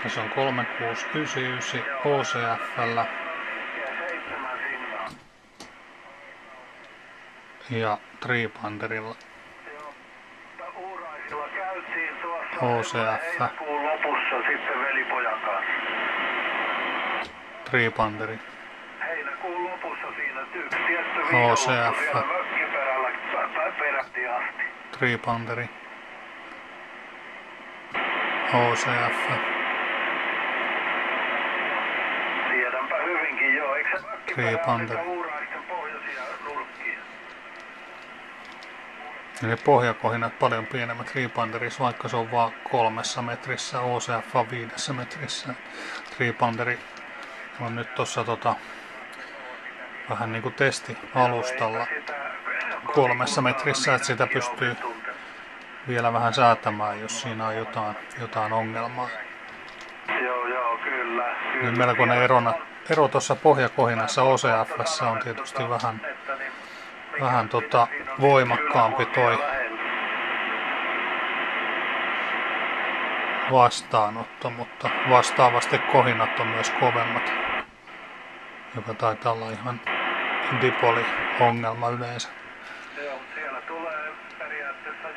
Ja se on 3699 OCF:llä ja Tripanterilla. Uuraisilla käytiin tuossa OCF. heinäkuun lopussa sitten velipojan kanssa. Tripanteri. Heinäkuun lopussa siinä yksi tietty OCF. viikonloppu siellä mökkiperällä perättiin asti. Tripanteri. OCF. Tiedänpä hyvinkin joo, eikö se mökkiperä Tripanteri. ole Uuraisten pohjoisia nurkkia? Ja ne pohjakohinat paljon pienemmät Tripanterissa, vaikka se on vaan 3 metrissä, OCF on 5 metrissä. Tripanteri on nyt tuossa vähän niinku testialustalla 3 metrissä, että sitä pystyy vielä vähän säätämään, jos siinä on jotain ongelmaa. Joo, kyllä. Niin melkoinen ero tuossa pohjakohinassa OCF:ssä on tietysti vähän voimakkaampi toi vastaanotto, mutta vastaavasti kohinat on myös kovemmat, joka taitaa olla ihan dipoli-ongelma yleensä. Joo, siellä tulee periaatteessa